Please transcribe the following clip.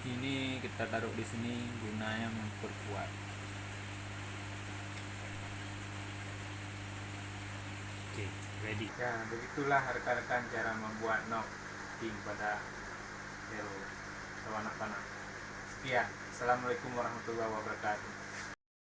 Ini kita taruh di sini gunanya memperkuat. Oke, ready. Ya, begitulah rekan-rekan cara membuat knock king pada hero sawana panah. Sekian. Assalamualaikum warahmatullahi wabarakatuh.